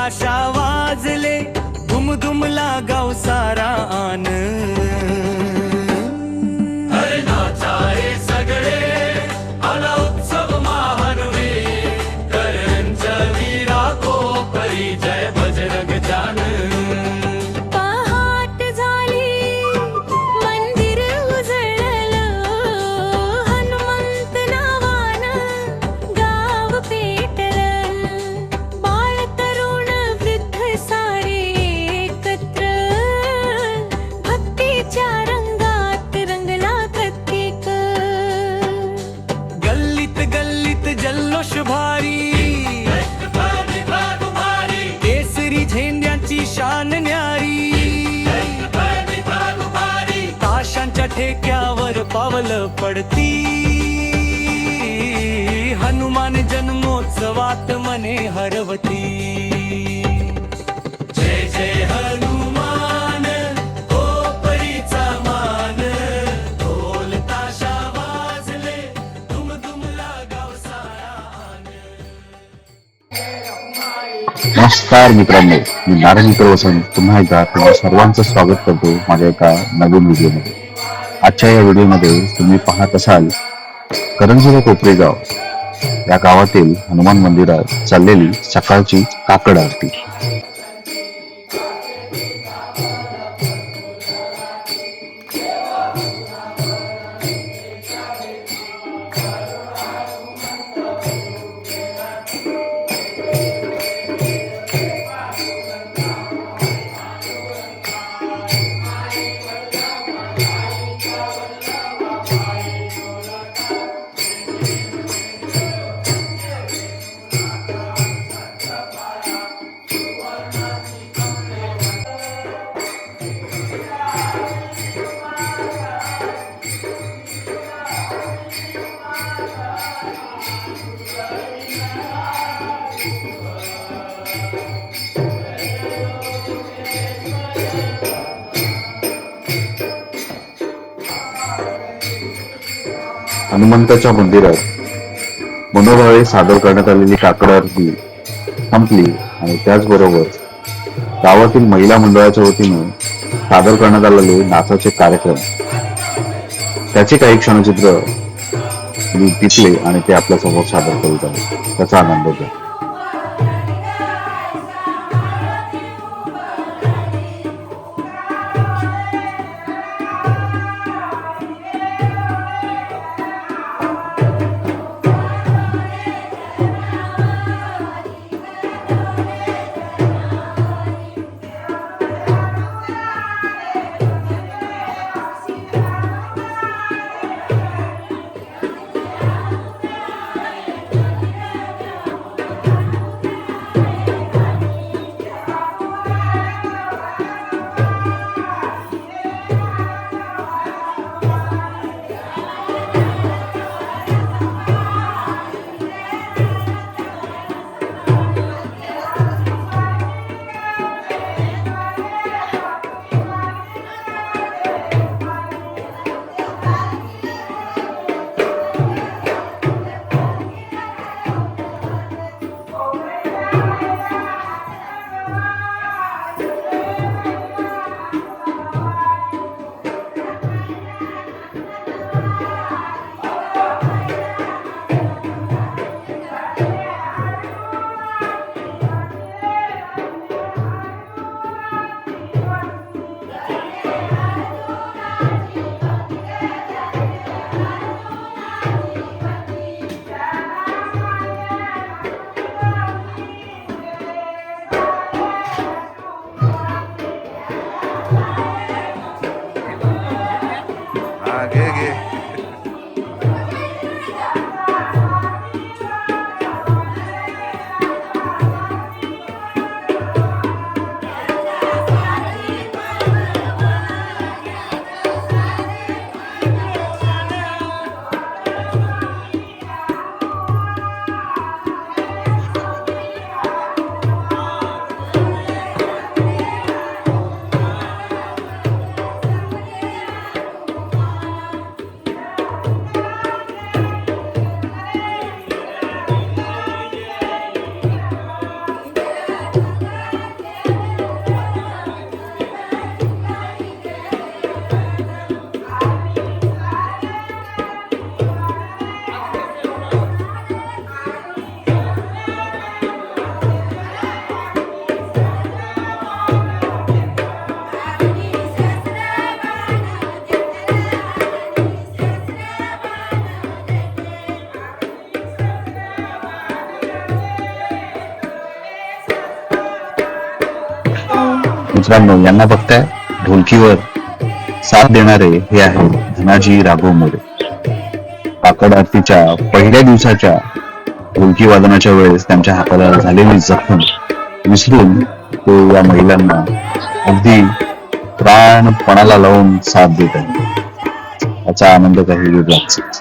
ताशा वाजले, दुमदुमला गाव सारा आन. अरे नाचाये सगळे, आला उत्सव महानवे, करंज वीरा को परी जय बजरंग जान. पहाट झाली, मंदिर उजळलं, हनुमंत नावानं गाव पेटलं. बाळ तरुण वृद्ध सारे एकत्र, भक्तीच्या रंगात रंगला प्रत्येक. गल्लीत गल्लीत जल्लोष भारी, केसरी झेंड्यांची शान न्यारी. ताशांच्या ठेक्यावर पावलं पडती, हनुमान जन्मोत्सवात मने हरवती. जय जय हनुमान, ओ परीचा मान, ढोल ताशा वाजले, दुमदुमला गाव सारा आन. नमस्कार मित्रांनो, मी नारायण वसंत पुन्हा एकदा तुम्हा सर्वांचं स्वागत करतो माझ्या एका नवीन व्हिडिओमध्ये. आजच्या या व्हिडिओमध्ये तुम्ही पाहत असाल करंजी व कोपरेगाव या गावातील हनुमान मंदिरात चाललेली सकाळची काकड आरती. हनुमंताच्या मंदिरात मनोभावे सादर करण्यात आलेली काकड आरती संपली आणि त्याचबरोबर गावातील महिला मंडळाच्या वतीने सादर करण्यात आलेले नाचाचे कार्यक्रम, त्याचे काही क्षणचित्र मी तिथले आणि ते आपल्या समोर सादर करीत आहे. त्याचा आनंद घ्या. मित्रांनो, यांना बघताय, ढोलकीवर साथ देणारे हे आहेत धनाजी राघव मोरे. काकड आरतीच्या पहिल्या दिवसाच्या ढोलकी वादनाच्या वेळेस त्यांच्या हाताला झालेली जखम विसरून ते या महिलांना अगदी प्राणपणाला लावून साथ देत आहेत. याचा आनंद काही वेगळाच.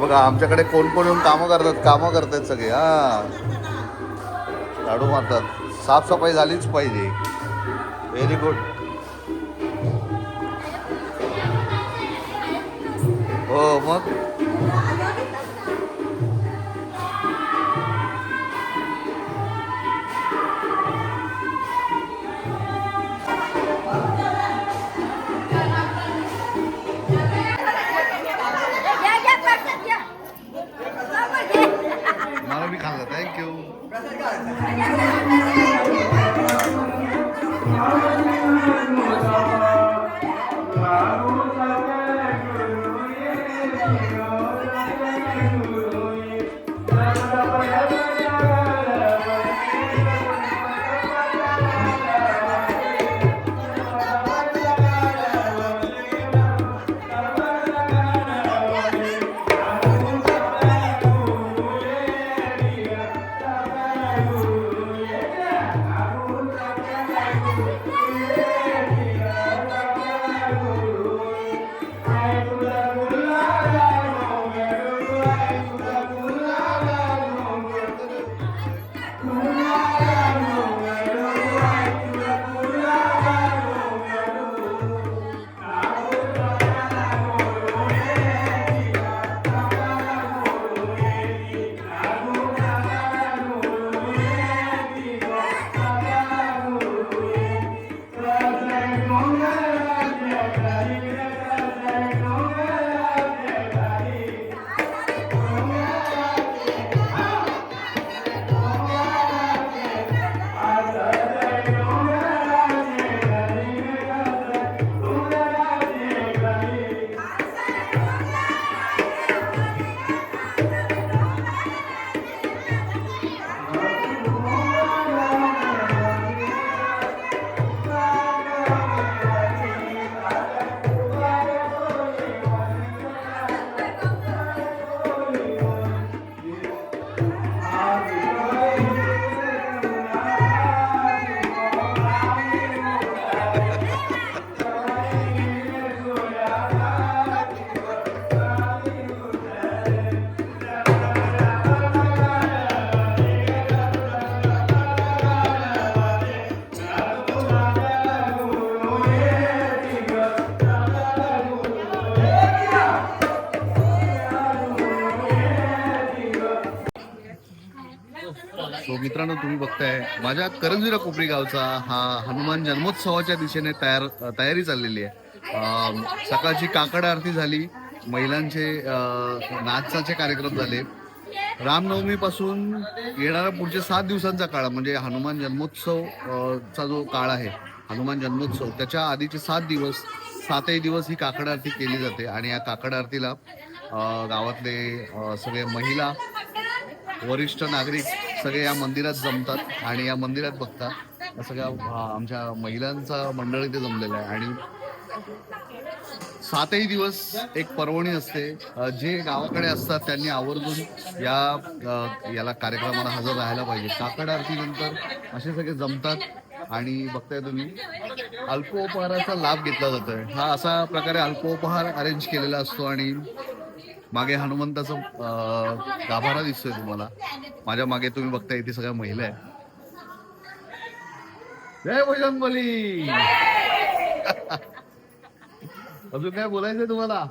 बघा आमच्याकडे कोण कोण येऊन कामं करतात सगळे. हा, झाडू मारतात. साफसफाई झालीच पाहिजे. Very good. हो मग मला मी खाल्लं. थँक्यू. मित्रांनो, तुम्ही बघताय माझ्या करंजीरा कोपरी गावचा हा हनुमान जन्मोत्सवाच्या दिशेने तयारी चाललेली आहे. सकाळची काकड आरती झाली, महिलांचे नाचाचे कार्यक्रम झाले. रामनवमीपासून येणारा पुढचे 7 दिवसांचा काळ म्हणजे हनुमान जन्मोत्सव चा जो काळ आहे, हनुमान जन्मोत्सव त्याच्या आधीचे 7 दिवस, 7ही दिवस ही काकड आरती केली जाते. आणि या काकड आरतीला गावातले सगळे महिला, वरिष्ठ नागरिक सगळे या मंदिरात जमतात आणि या मंदिरात बघतात. या सगळ्या आमच्या महिलांचा मंडळ इथे जमलेला आहे. आणि 7ही दिवस एक पर्वणी असते. जे गावाकडे असतात त्यांनी आवर्जून याला कार्यक्रमाला हजर राहायला पाहिजे. काकड आरतीनंतर असे सगळे जमतात आणि बघताय तुम्ही अल्पोपहाराचा लाभ घेतला जातोय. हा असा प्रकारे अल्पोपहार अरेंज केलेला असतो. आणि मागे हनुमंताचा गाभारा दिसतोय तुम्हाला. माझ्या मागे तुम्ही बघताय इथे सगळ्या महिला आहेत. जय बजरंगबली. अजून काय बोलायचंय तुम्हाला?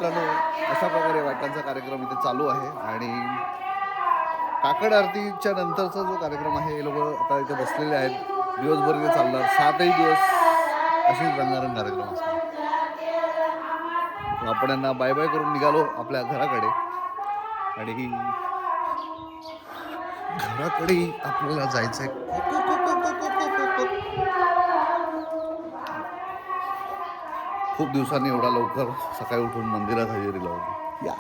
मित्रांनो, अशा प्रकारे वाटांचा कार्यक्रम इथे चालू आहे आणि काकड आरतीच्या नंतरचा जो कार्यक्रम आहे हे लोक आता इथे बसलेले आहेत. दिवसभर इथे चालणार, 7ही दिवस अशीच रंगारंग कार्यक्रम असणार. आपण यांना बाय बाय करून निघालो आपल्या घराकडे आणि घराकडे आपल्याला जायचंय. खूप दिवसांनी एवढा लवकर सकाळी उठून मंदिरात हजेरी लावली. या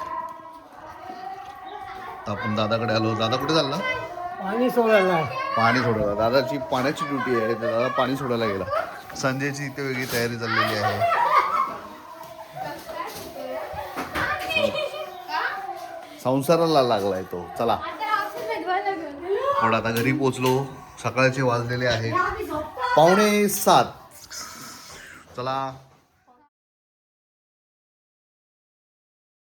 आता आपण दादाकडे आलो. दादा कुठे चालला? पाणी सोडायला. पाणी सोडायला. दादाची पाण्याची ड्युटी आहे, तर दादा पाणी सोडायला गेला. संजयची इथे वेगळी तयारी चाललेली आहे. संसाराला लागलाय तो. चला पण आता घरी पोचलो. सकाळचे वाजलेले आहेत 6:45. चला